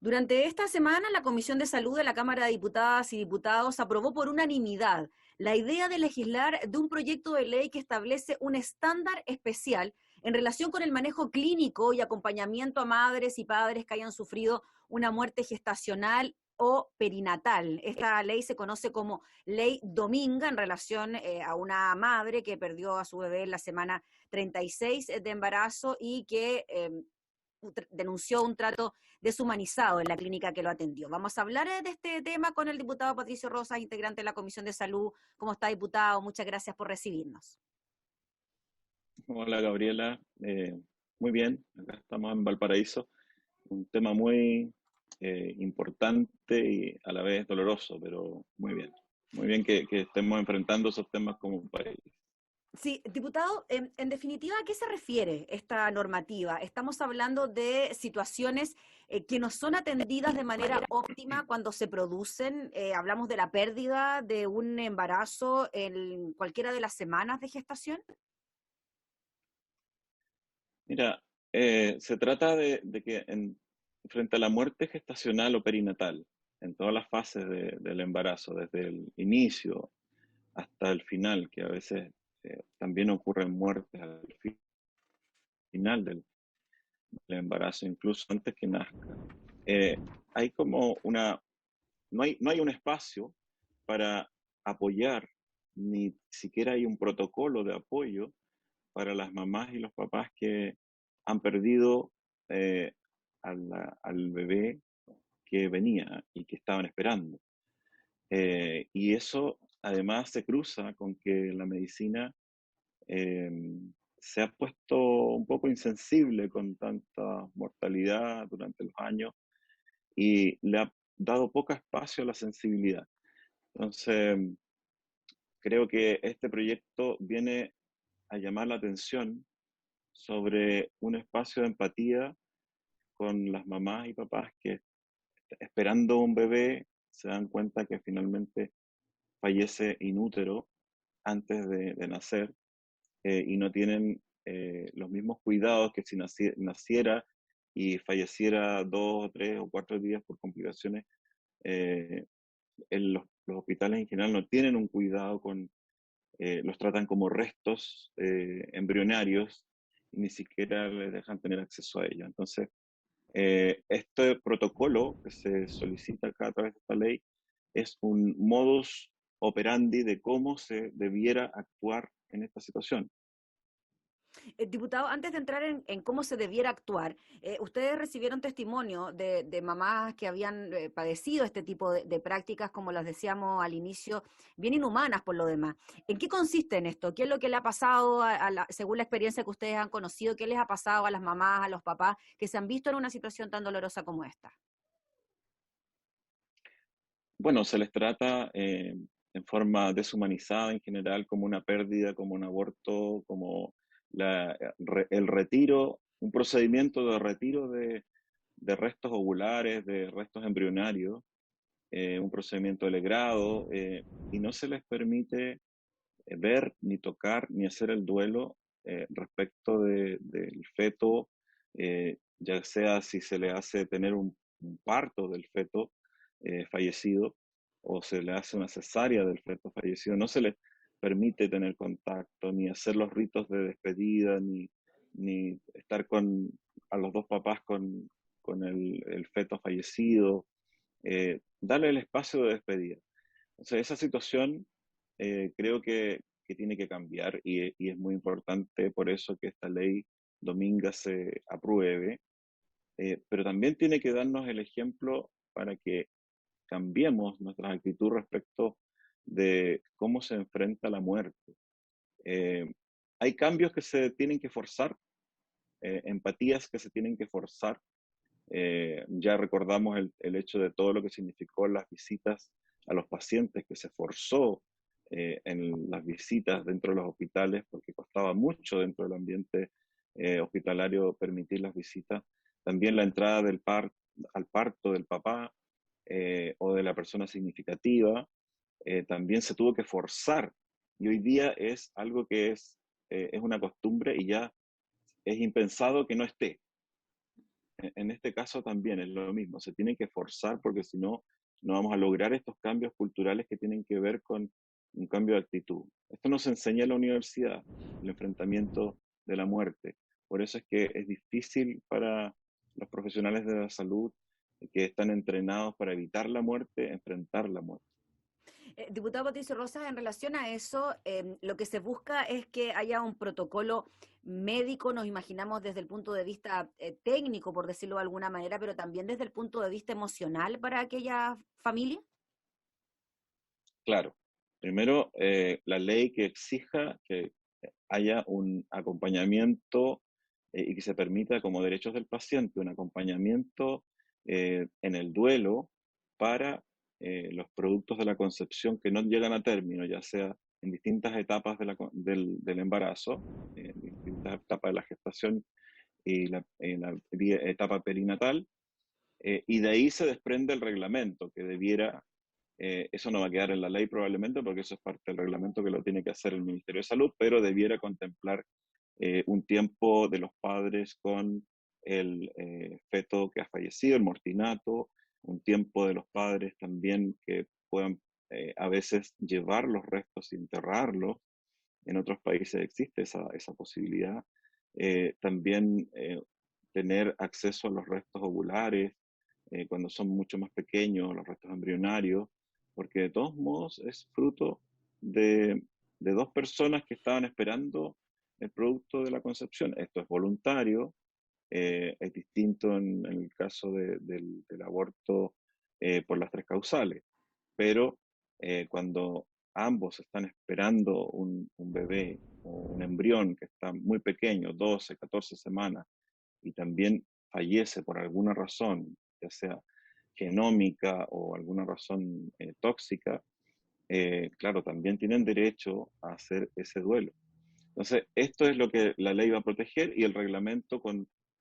Durante esta semana, la Comisión de Salud de la Cámara de Diputadas y Diputados aprobó por unanimidad la idea de legislar de un proyecto de ley que establece un estándar especial en relación con el manejo clínico y acompañamiento a madres y padres que hayan sufrido una muerte gestacional o perinatal. Esta ley se conoce como Ley Dominga en relación a una madre que perdió a su bebé en la semana 36 de embarazo y que denunció un trato deshumanizado en la clínica que lo atendió. Vamos a hablar de este tema con el diputado Patricio Rosas, integrante de la Comisión de Salud. ¿Cómo está, diputado? Muchas gracias por recibirnos. Hola Gabriela, muy bien, acá estamos en Valparaíso, un tema muy importante y a la vez doloroso, pero muy bien que estemos enfrentando esos temas como un país. Sí, diputado, en definitiva, ¿a qué se refiere esta normativa? Estamos hablando de situaciones que no son atendidas de manera óptima cuando se producen. Hablamos de la pérdida de un embarazo en cualquiera de las semanas de gestación. Mira, se trata de que frente a la muerte gestacional o perinatal, en todas las fases del embarazo, desde el inicio hasta el final, que a veces también ocurren muertes al final del embarazo, incluso antes que nazca. Hay como no hay un espacio para apoyar, ni siquiera hay un protocolo de apoyo para las mamás y los papás que han perdido eh, al bebé que venía y que estaban esperando. Y eso además se cruza con que la medicina eh, se ha puesto un poco insensible con tanta mortalidad durante los años y le ha dado poco espacio a la sensibilidad. Entonces, creo que este proyecto viene a llamar la atención sobre un espacio de empatía con las mamás y papás que esperando un bebé se dan cuenta que finalmente fallece inútero antes de nacer y no tienen los mismos cuidados que si naciera y falleciera 2 o 3 o 4 días por complicaciones. eh, los hospitales en general no tienen un cuidado los tratan como restos embrionarios y ni siquiera les dejan tener acceso a ellos. Entonces, este protocolo que se solicita acá a través de esta ley es un modus operandi de cómo se debiera actuar en esta situación. Diputado, antes de entrar en cómo se debiera actuar, ustedes recibieron testimonio de mamás que habían padecido este tipo de prácticas, como las decíamos al inicio, bien inhumanas por lo demás. ¿En qué consiste en esto? ¿Qué es lo que le ha pasado, según la experiencia que ustedes han conocido, qué les ha pasado a las mamás, a los papás que se han visto en una situación tan dolorosa como esta? Bueno, se les trata en forma deshumanizada en general como una pérdida, como un aborto, como el retiro, un procedimiento de retiro de restos ovulares, de restos embrionarios, un procedimiento de legrado, y no se les permite ver, ni tocar, ni hacer el duelo respecto del feto, ya sea si se le hace tener un parto del feto fallecido o se le hace una cesárea del feto fallecido, no se les permite tener contacto, ni hacer los ritos de despedida, ni estar a los dos papás con el feto fallecido, darle el espacio de despedida. Entonces, esa situación creo que tiene que cambiar y es muy importante por eso que esta ley Dominga se apruebe, pero también tiene que darnos el ejemplo para que cambiemos nuestra actitud respecto de cómo se enfrenta la muerte. Eh, Hay cambios que se tienen que forzar, empatías que se tienen que forzar. Ya recordamos el hecho de todo lo que significó las visitas a los pacientes, que se forzó en las visitas dentro de los hospitales, porque costaba mucho dentro del ambiente hospitalario permitir las visitas. También la entrada al parto del papá o de la persona significativa, también se tuvo que forzar. Y hoy día es algo que es una costumbre y ya es impensado que no esté. en este caso también es lo mismo, se tiene que forzar porque si no, no vamos a lograr estos cambios culturales que tienen que ver con un cambio de actitud. Esto nos enseña en la universidad, el enfrentamiento de la muerte. Por eso es que es difícil para los profesionales de la salud que están entrenados para evitar la muerte, enfrentar la muerte. Diputado Patricio Rosas, en relación a eso, lo que se busca es que haya un protocolo médico, nos imaginamos desde el punto de vista técnico, por decirlo de alguna manera, pero también desde el punto de vista emocional para aquella familia. Claro, primero, la ley que exija que haya un acompañamiento y que se permita como derechos del paciente un acompañamiento en el duelo para los productos de la concepción que no llegan a término, ya sea en distintas etapas del embarazo, en distintas etapas de la gestación y la etapa perinatal, y de ahí se desprende el reglamento que debiera, eso no va a quedar en la ley probablemente porque eso es parte del reglamento que lo tiene que hacer el Ministerio de Salud, pero debiera contemplar un tiempo de los padres con el feto que ha fallecido, el mortinato, un tiempo de los padres también que puedan a veces llevar los restos y enterrarlos. En otros países existe esa posibilidad. También tener acceso a los restos ovulares cuando son mucho más pequeños, los restos embrionarios, porque de todos modos es fruto de dos personas que estaban esperando el producto de la concepción. Esto es voluntario, es distinto en el caso del aborto por las tres causales, pero cuando ambos están esperando un bebé o un embrión que está muy pequeño, 12, 14 semanas, y también fallece por alguna razón, ya sea genómica o alguna razón tóxica, claro, también tienen derecho a hacer ese duelo. Entonces, esto es lo que la ley va a proteger y el reglamento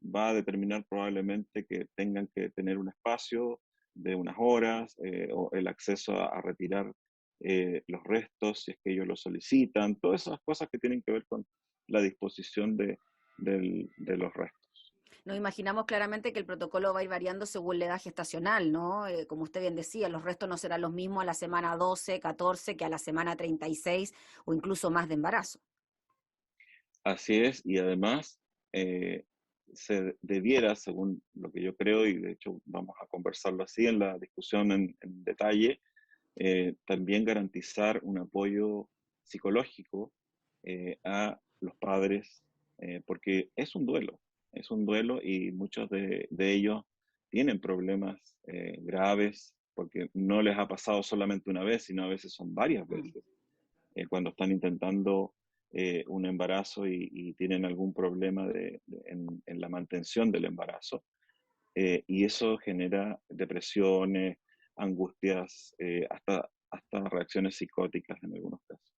va a determinar probablemente que tengan que tener un espacio de unas horas o el acceso a retirar los restos si es que ellos lo solicitan, todas esas cosas que tienen que ver con la disposición de los restos. Nos imaginamos claramente que el protocolo va a ir variando según la edad gestacional, ¿no? Como usted bien decía, los restos no serán los mismos a la semana 12, 14 que a la semana 36 o incluso más de embarazo. Así es, y además se debiera, según lo que yo creo, y de hecho vamos a conversarlo así en la discusión en detalle, también garantizar un apoyo psicológico a los padres, porque es un duelo y muchos de ellos tienen problemas graves porque no les ha pasado solamente una vez, sino a veces son varias Mm. veces cuando están intentando un embarazo y tienen algún problema en la mantención del embarazo. Y eso genera depresiones, angustias, hasta reacciones psicóticas en algunos casos.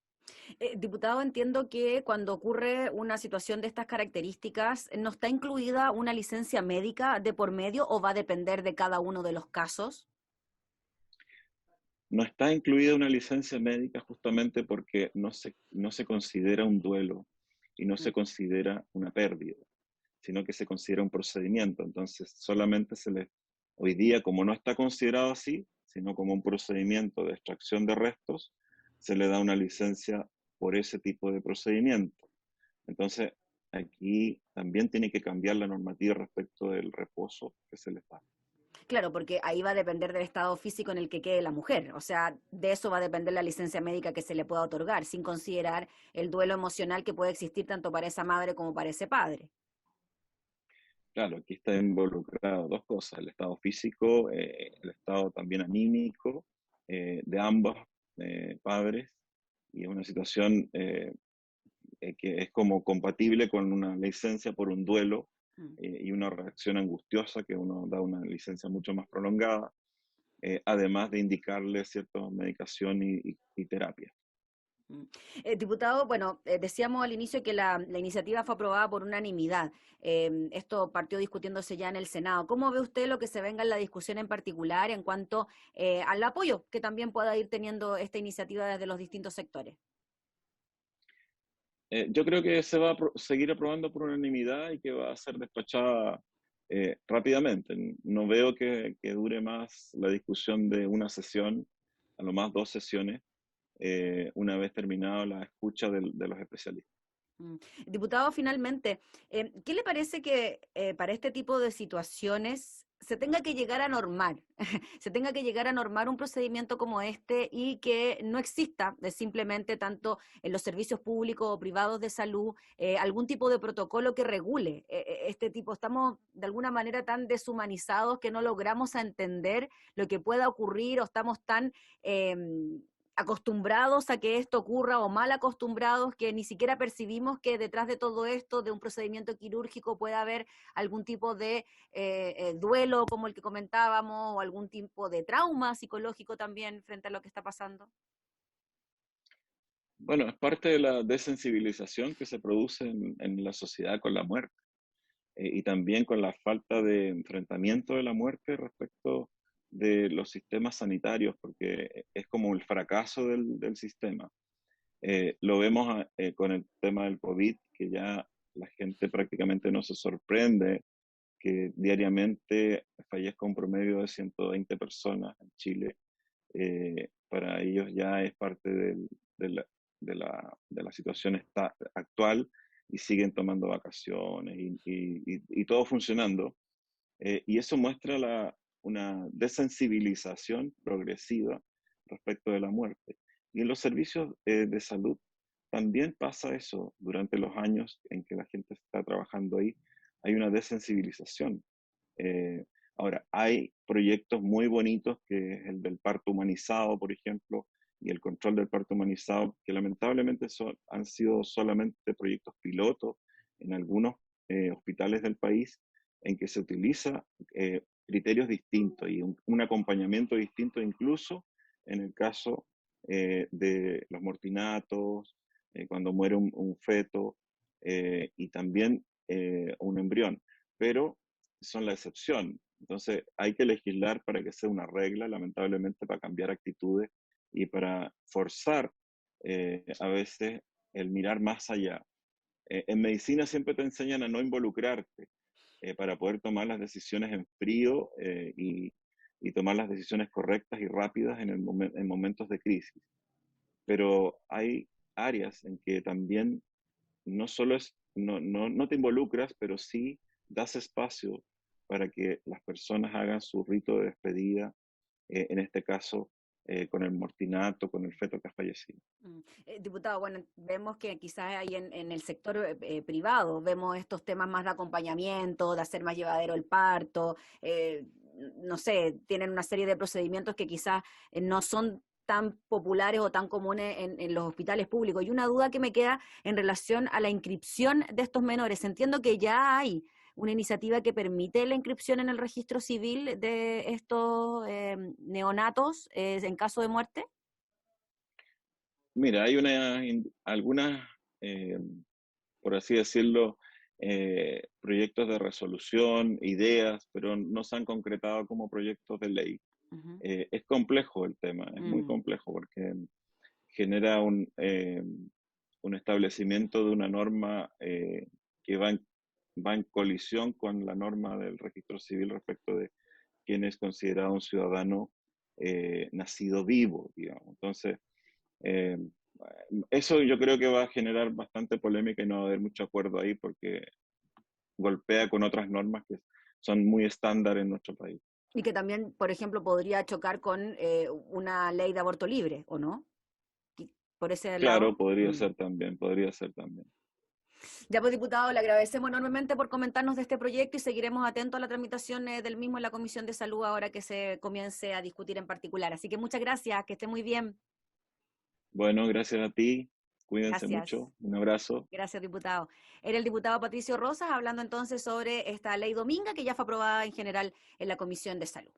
Diputado, entiendo que cuando ocurre una situación de estas características, ¿no está incluida una licencia médica de por medio o va a depender de cada uno de los casos? No está incluida una licencia médica justamente porque no se considera un duelo y no se Mm. considera una pérdida, sino que se considera un procedimiento. Entonces, solamente hoy día, como no está considerado así, sino como un procedimiento de extracción de restos, se le da una licencia por ese tipo de procedimiento. Entonces, aquí también tiene que cambiar la normativa respecto del reposo que se les da. Claro, porque ahí va a depender del estado físico en el que quede la mujer. O sea, de eso va a depender la licencia médica que se le pueda otorgar, sin considerar el duelo emocional que puede existir tanto para esa madre como para ese padre. Claro, aquí está involucrado dos cosas, el estado físico, el estado también anímico de ambos padres, y es una situación que es como compatible con una licencia por un duelo Mm. y una reacción angustiosa que uno da una licencia mucho más prolongada, además de indicarle cierta medicación y terapia. Mm. Diputado, bueno, decíamos al inicio que la iniciativa fue aprobada por unanimidad. Esto partió discutiéndose ya en el Senado. ¿Cómo ve usted lo que se venga en la discusión en particular en cuanto al apoyo que también pueda ir teniendo esta iniciativa desde los distintos sectores? Yo creo que se va a seguir aprobando por unanimidad y que va a ser despachada rápidamente. No veo que dure más la discusión de una sesión, a lo más 2 sesiones, una vez terminado la escucha de los especialistas. Mm. Diputado, finalmente, ¿qué le parece que para este tipo de situaciones se tenga que llegar a normar, se tenga que llegar a normar un procedimiento como este y que no exista simplemente tanto en los servicios públicos o privados de salud algún tipo de protocolo que regule este tipo? Estamos de alguna manera tan deshumanizados que no logramos a entender lo que pueda ocurrir o estamos tan acostumbrados a que esto ocurra o mal acostumbrados que ni siquiera percibimos que detrás de todo esto, de un procedimiento quirúrgico, pueda haber algún tipo de duelo como el que comentábamos o algún tipo de trauma psicológico también frente a lo que está pasando. Bueno, es parte de la desensibilización que se produce en la sociedad con la muerte, y también con la falta de enfrentamiento de la muerte respecto de los sistemas sanitarios, porque es como el fracaso del sistema. Lo vemos con el tema del COVID, que ya la gente prácticamente no se sorprende que diariamente fallezca un promedio de 120 personas en Chile. Para ellos ya es parte de la, de la situación actual, y siguen tomando vacaciones y todo funcionando. Y eso muestra una desensibilización progresiva respecto de la muerte. Y en los servicios de salud también pasa eso. Durante los años en que la gente está trabajando ahí, hay una desensibilización. Eh, Ahora, hay proyectos muy bonitos, que es el del parto humanizado, por ejemplo, y el control del parto humanizado, que lamentablemente han sido solamente proyectos pilotos en algunos hospitales del país, en que se utiliza criterios distintos y un acompañamiento distinto, incluso en el caso de los mortinatos, cuando muere un feto, y también un embrión. Pero son la excepción. Entonces hay que legislar para que sea una regla, lamentablemente, para cambiar actitudes y para forzar a veces el mirar más allá. En medicina siempre te enseñan a no involucrarte, para poder tomar las decisiones en frío, y tomar las decisiones correctas y rápidas en momentos de crisis. Pero hay áreas en que también no solo no te involucras, pero sí das espacio para que las personas hagan su rito de despedida, en este caso, con el mortinato, con el feto que ha fallecido. Diputado, bueno, vemos que quizás ahí en el sector privado vemos estos temas más de acompañamiento, de hacer más llevadero el parto, no sé, tienen una serie de procedimientos que quizás no son tan populares o tan comunes en los hospitales públicos. Y una duda que me queda en relación a la inscripción de estos menores. Entiendo que ya hay una iniciativa que permite la inscripción en el registro civil de estos neonatos en caso de muerte. Mira, hay algunas, eh, por así decirlo, proyectos de resolución, ideas, pero no se han concretado como proyectos de ley. Ujú. Es complejo el tema, es muy Mm. complejo, porque genera un establecimiento de una norma que va en colisión con la norma del registro civil respecto de quién es considerado un ciudadano nacido vivo, digamos. Entonces, eh, eso yo creo que va a generar bastante polémica y no va a haber mucho acuerdo ahí, porque golpea con otras normas que son muy estándar en nuestro país. Y que también, por ejemplo, podría chocar con una ley de aborto libre, ¿o no? Por ese Claro, lado. Mm. podría ser también. Ya pues, diputado, le agradecemos enormemente por comentarnos de este proyecto y seguiremos atentos a la tramitación del mismo en la Comisión de Salud ahora que se comience a discutir en particular. Así que muchas gracias, que esté muy bien. Bueno, gracias a ti, cuídense Gracias. mucho, un abrazo. Gracias, diputado. Era el diputado Patricio Rosas hablando entonces sobre esta ley Dominga que ya fue aprobada en general en la Comisión de Salud.